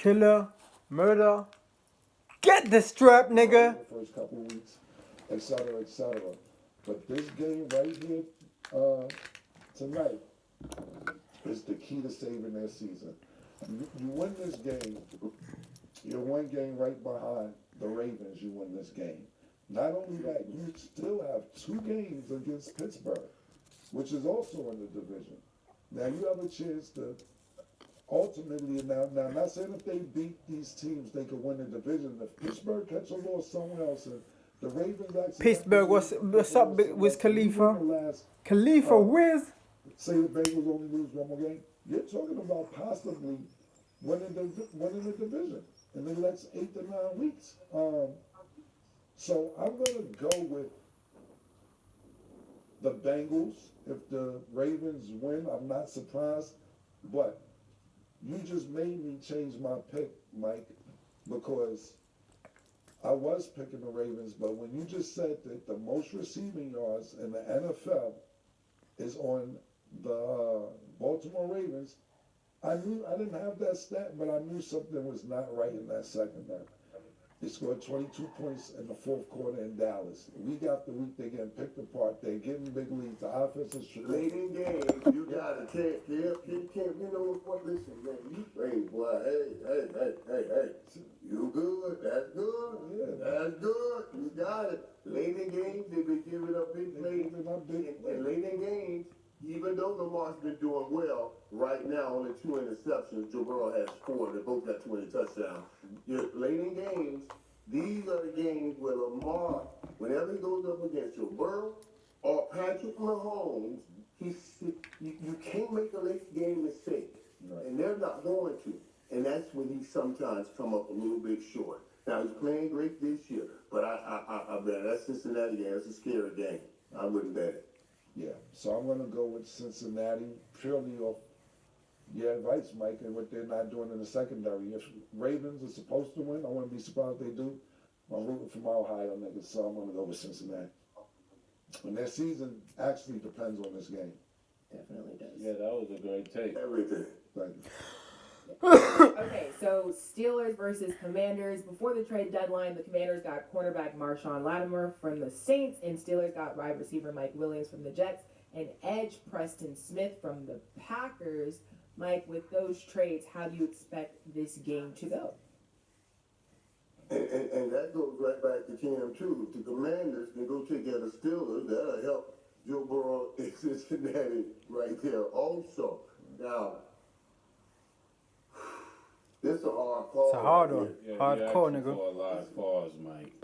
Killer, murder. Get the strap, nigga. The first couple of weeks, etc., etc. But this game right here tonight is the key to saving their season. You win this game, you're one game right behind the Ravens. You win this game. Not only that, you still have 2 games against Pittsburgh, which is also in the division. Now you have a chance to ultimately, now I'm not saying if they beat these teams, they could win the division. If Pittsburgh catch a loss somewhere else and the Ravens actually Pittsburgh, what's up with Khalifa? Khalifa, where's? Say the Bengals only lose one more game, you're talking about possibly winning the division in the next 8 to 9 weeks. So I'm gonna go with the Bengals. If the Ravens win, I'm not surprised, but you just made me change my pick, Mike, because I was picking the Ravens, but when you just said that the most receiving yards in the NFL is on the Baltimore Ravens, I knew I didn't have that stat, but I knew something was not right in that secondary. They scored 22 points in the fourth quarter in Dallas. Week after week, they're getting picked apart. They're getting big leads. The offense is late in games. You gotta can't. You know what? Listen, man. You hey, boy. Hey. You good? That's good. Yeah. That's good. You got it. Late in games, they've been giving up big plays. And late in games, even though Lamar's been doing well, right now only 2 interceptions. Joe Burrow has 4. They both got 20 touchdowns. Late in games, these are the games where Lamar, whenever he goes up against Joe Burrow or Patrick Mahomes, you can't make a late game mistake, Right. and they're not going to. And that's when he sometimes come up a little bit short. Now he's playing great this year, but I bet that Cincinnati game. That's a scary game. I wouldn't bet it. Yeah, so I'm going to go with Cincinnati purely off your advice, Mike, and what they're not doing in the secondary. If Ravens are supposed to win, I wouldn't be surprised if they do. I'm rooting for my Ohio niggas, so I'm going to go with Cincinnati. And their season actually depends on this game. Definitely does. Yeah, that was a great take. Everything. Thank you. Okay, so Steelers versus Commanders. Before the trade deadline, the Commanders got cornerback Marshawn Lattimore from the Saints, and Steelers got wide receiver Mike Williams from the Jets, and edge Preston Smith from the Packers. Mike, with those trades, how do you expect this game to go? And that goes right back to Cam too. If the Commanders can go take out the Steelers, that'll help Joe Burrow in Cincinnati right there also. Now, this is a hard call. It's a hard one. Yeah, Hardcore, you nigga. for a live pause, Mike.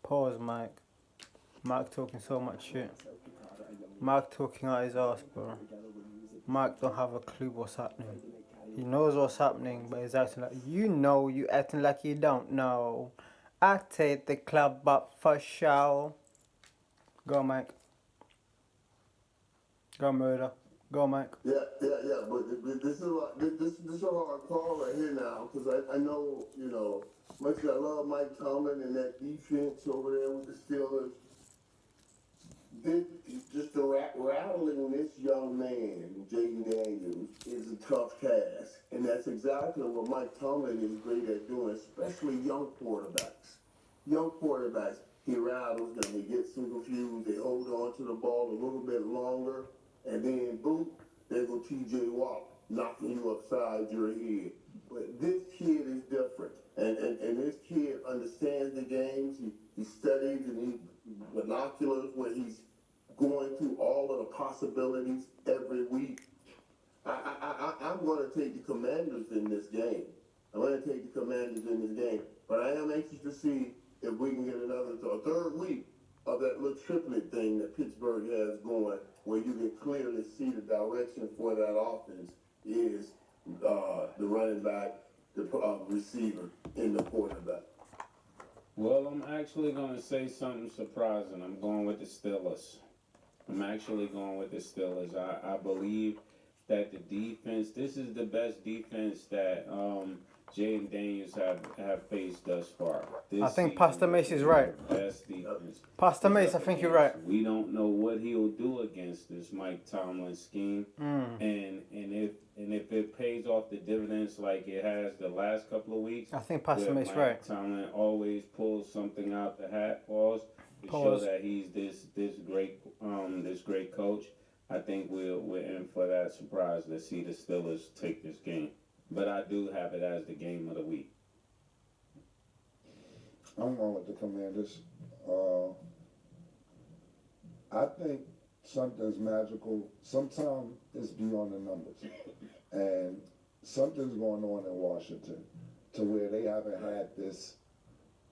Pause, Mike. Mike talking so much shit. Mike talking out his ass, bro. Mike don't have a clue what's happening. He knows what's happening, but he's acting like you acting like you don't know. I take the club up for show. Go, Mike. Go, murder. Go, Mike. Yeah. But this is a hard call right here now because I know, much as I love Mike Tomlin and that defense over there with the Steelers, just rattling this young man, Jaden Daniels, is a tough task. And that's exactly what Mike Tomlin is great at doing, especially young quarterbacks. He rattles them, he gets them confused, they hold on to the ball a little bit longer, and then boom, there go TJ Watt, knocking you upside your head. But this kid is different. And this kid understands the games. He studies and he binoculars where he's going through all of the possibilities every week. I'm going to take the Commanders in this game. But I am anxious to see if we can get a third week of that little triplet thing that Pittsburgh has going, where you can clearly see the direction for that offense is the running back, the receiver, and the quarterback. Well, I'm actually going to say something surprising. I'm going with the Steelers. I believe that the defense, this is the best defense that Jaden Daniels have faced thus far. I think Pastor Mace is right. Best defense. Pastor Mace, I think you're right. We don't know what he'll do against this Mike Tomlin scheme, Mm. and if it pays off the dividends like it has the last couple of weeks. I think Pastor where Mace Mike right. Tomlin always pulls something out the hat for us to Pause. show that he's this great coach. I think we're in for that surprise to see the Steelers take this game. But I do have it as the game of the week. I'm going with the Commanders. I think something's magical. Sometimes it's beyond the numbers. And something's going on in Washington to where they haven't had this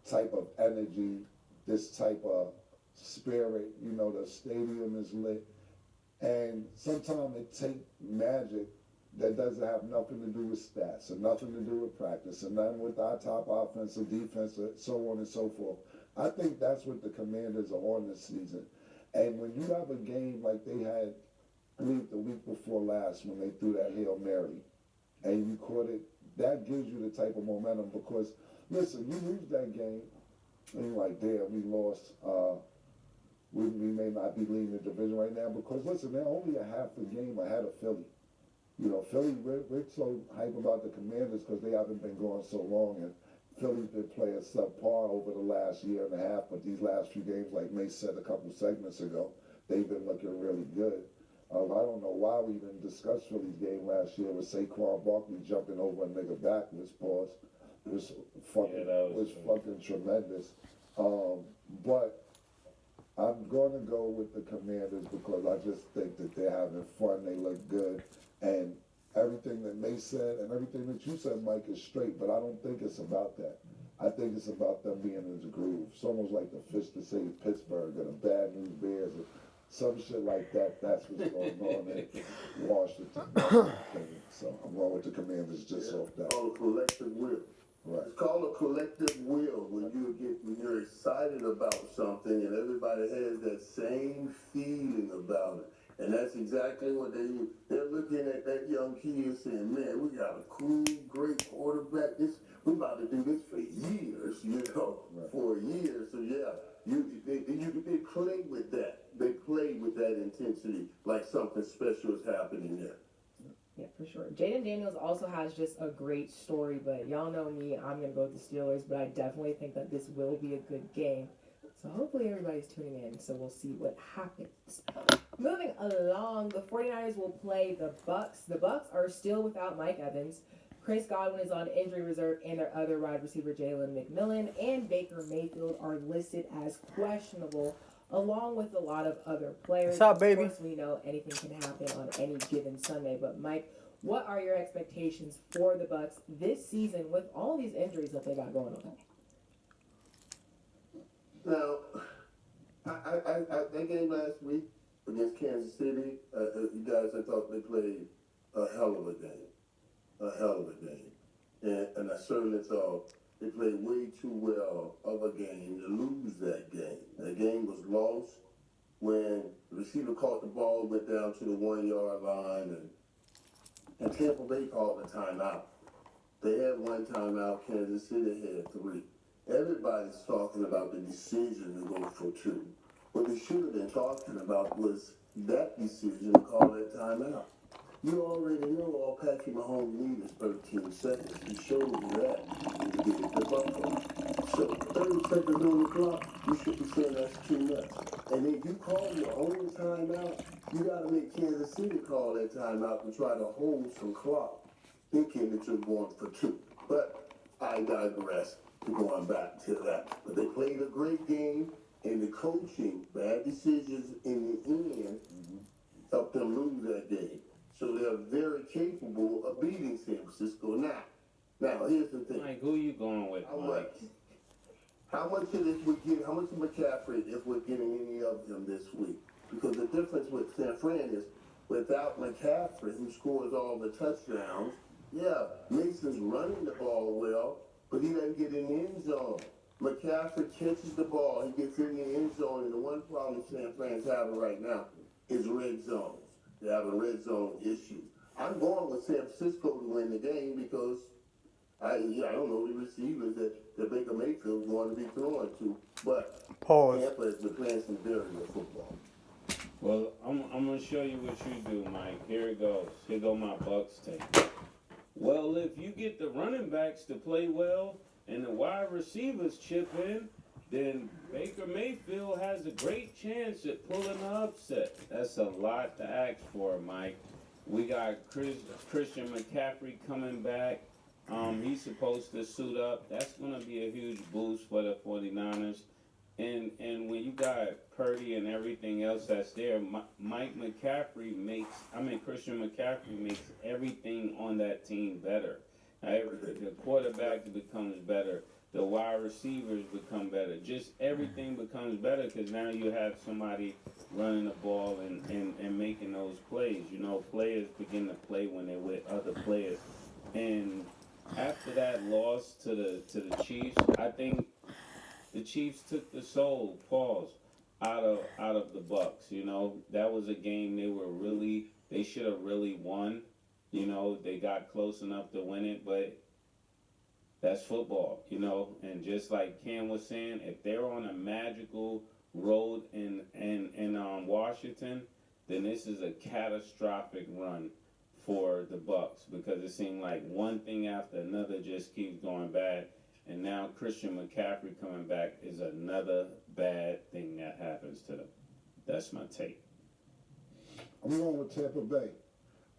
type of energy, this type of spirit. You know, the stadium is lit. And sometimes it takes magic that doesn't have nothing to do with stats and nothing to do with practice and nothing with our top offense or defense and so on and so forth. I think that's what the Commanders are on this season. And when you have a game like they had, I believe the week before last when they threw that Hail Mary and you caught it, that gives you the type of momentum because, listen, you lose that game and you're like, damn, we lost. We may not be leading the division right now because, listen, they're only a half a game ahead of Philly. You know, Philly, we're so hype about the Commanders because they haven't been going so long, and Philly's been playing subpar over the last year and a half, but these last few games, like Mace said a couple segments ago, they've been looking really good. I don't know why we even discussed Philly's game last year with Saquon Barkley jumping over a nigga backwards, pause. It was fucking tremendous. But I'm going to go with the Commanders because I just think that they're having fun, they look good. And everything that Mace said and everything that you said, Mike, is straight, but I don't think it's about that. I think it's about them being in the groove. It's almost like the fish to save Pittsburgh or the Bad News Bears or some shit like that. That's what's going on in Washington. So I'm going with the Commanders just off that. It's called a collective will. Right. It's called a collective will when you're excited about something and everybody has that same feeling about it. And that's exactly what they're looking at that young kid saying, man, we got a cool, great quarterback. We're about to do this for years, Right. for years. So yeah, they play with that. They play with that intensity like something special is happening there. Yeah, for sure. Jaden Daniels also has just a great story, but y'all know me, I'm going to go with the Steelers, but I definitely think that this will be a good game. So hopefully everybody's tuning in, so we'll see what happens. Moving along, the 49ers will play the Bucks. The Bucks are still without Mike Evans. Chris Godwin is on injury reserve, and their other wide receiver, Jalen McMillan, and Baker Mayfield are listed as questionable, along with a lot of other players. What's up, baby? Of course, we know anything can happen on any given Sunday, but Mike, what are your expectations for the Bucks this season with all these injuries that they got going on? Now, that game last week against Kansas City, you guys, I thought they played a hell of a game. A hell of a game. And I certainly thought they played way too well of a game to lose that game. That game was lost when the receiver caught the ball, went down to the 1 yard line, and Tampa Bay called a timeout. They had one timeout, Kansas City had 3. Everybody's talking about the decision to go for 2. What they should have been talking about was that decision to call that timeout. You already know all Patrick Mahomes needs is 13 seconds. He showed you that to get it to Buffalo. So 30 seconds on the clock, you should be saying that's too much. And if you call your own timeout, you got to make Kansas City call that timeout to try to hold some clock, thinking that you're going for 2. But I digress to going back to that. But they played a great game, and the coaching, bad decisions in the end, helped them lose that game. So they're very capable of beating San Francisco now. Now, here's the thing. Mike, who you going with, Mike? How much of McCaffrey if we're getting any of him this week? Because the difference with San Fran is without McCaffrey, who scores all the touchdowns, yeah, Mason's running the ball well, but he doesn't get in the end zone. McCaffrey catches the ball, he gets in the end zone, and the one problem San Fran's having right now is red zones. They're having red zone issues. I'm going with San Francisco to win the game because I don't know the receivers that Baker Mayfield want to be throwing to, but Pause. Tampa has been playing some very good football. Well, I'm gonna show you what you do, Mike. Here it goes. Here go my Bucks take. Well, if you get the running backs to play well and the wide receivers chip in, then Baker Mayfield has a great chance at pulling the upset. That's a lot to ask for, Mike. We got Christian McCaffrey coming back. He's supposed to suit up. That's going to be a huge boost for the 49ers. And when you got Purdy and everything else that's there, Christian McCaffrey makes everything on that team better. The quarterback becomes better. The wide receivers become better. Just everything becomes better because now you have somebody running the ball and making those plays. You know, players begin to play when they're with other players. And after that loss to the Chiefs, I think the Chiefs took the soul, out of the Bucks. You know, that was a game they should have really won. You know, they got close enough to win it, but that's football, you know. And just like Cam was saying, if they're on a magical road in Washington, then this is a catastrophic run for the Bucks because it seemed like one thing after another just keeps going bad. And now Christian McCaffrey coming back is another bad thing that happens to them. That's my take. I'm going with Tampa Bay.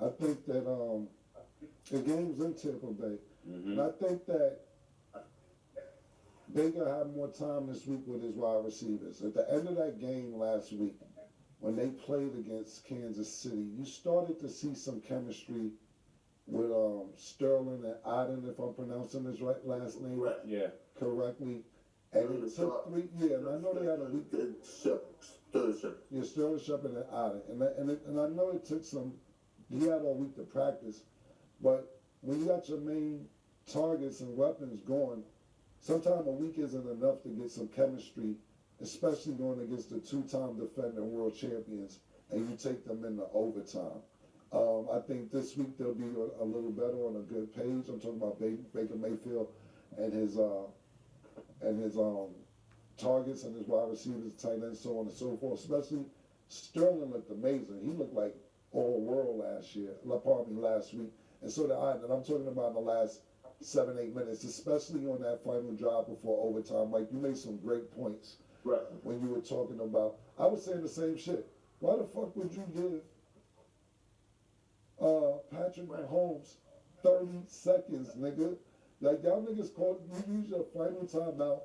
I think that the game's in Tampa Bay. Mm-hmm. And I think that Baker had more time this week with his wide receivers. At the end of that game last week, when they played against Kansas City, you started to see some chemistry with Sterling and Aden, if I'm pronouncing his last name Yeah. correctly. And it took 3 years, and I know they had a week. Yeah, Sterling Shepard and Aden. And I know it took he had all week to practice, but when you got your main targets and weapons going, sometimes a week isn't enough to get some chemistry, especially going against the two-time defending world champions, and you take them into overtime. I think this week they'll be a little better on a good page. I'm talking about Baker Mayfield and his targets and his wide receivers, tight ends, so on and so forth. Especially Sterling looked amazing. He looked like all world last week. And so did I. And I'm talking about in the last 7-8 minutes, especially on that final drive before overtime. Mike, you made some great points. Right. When you were talking about, I was saying the same shit. Why the fuck would you give Patrick Mahomes 30 seconds, nigga? Like, y'all niggas you use your final timeout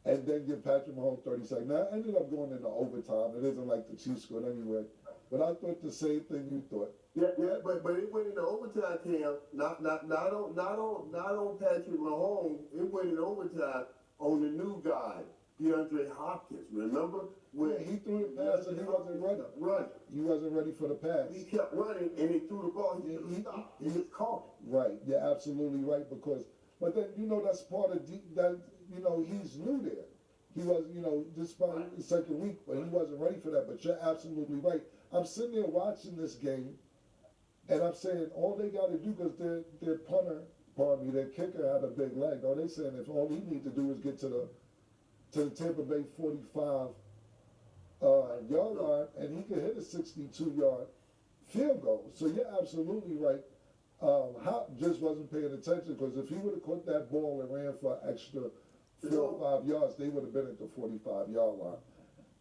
and then give Patrick Mahomes 30 seconds. Now, I ended up going into overtime. It isn't like the Chiefs scored anyway. But I thought the same thing you thought. Yeah, but it went into overtime, Cam. Not on Patrick Mahomes. It went in overtime on the new guy, DeAndre Hopkins. Remember when he threw the pass and he wasn't ready. Right. He wasn't ready for the pass. He kept running and he threw the ball. He stopped. He just caught it. Right. You're absolutely right but then that's part of that. He's new there. He was, this probably the second week, but he wasn't ready for that. But you're absolutely right. I'm sitting there watching this game, and I'm saying all they got to do, because their punter, their kicker had a big leg. Oh, they saying if all he needs to do is get to the Tampa Bay 45 yard line, and he could hit a 62-yard field goal. So you're absolutely right. Hop just wasn't paying attention, because if he would have caught that ball and ran for an extra 4 or 5 yards, they would have been at the 45-yard line.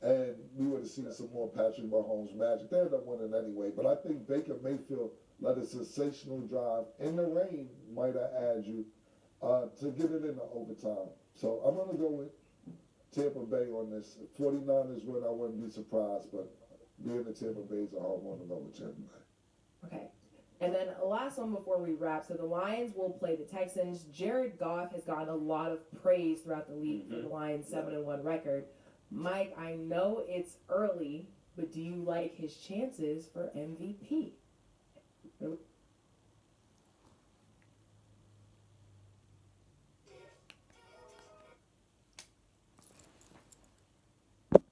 And we would have seen some more Patrick Mahomes magic. They ended up winning anyway. But I think Baker Mayfield led a sensational drive in the rain, might I add you, to get it into overtime. So I'm going to go with Tampa Bay on this. 49ers win, I wouldn't be surprised. But being the Tampa Bay's a hard one to go with Tampa Bay. Okay. And then a last one before we wrap. So the Lions will play the Texans. Jared Goff has gotten a lot of praise throughout the league for the Lions' 7-1 record. Mike, I know it's early, but do you like his chances for MVP?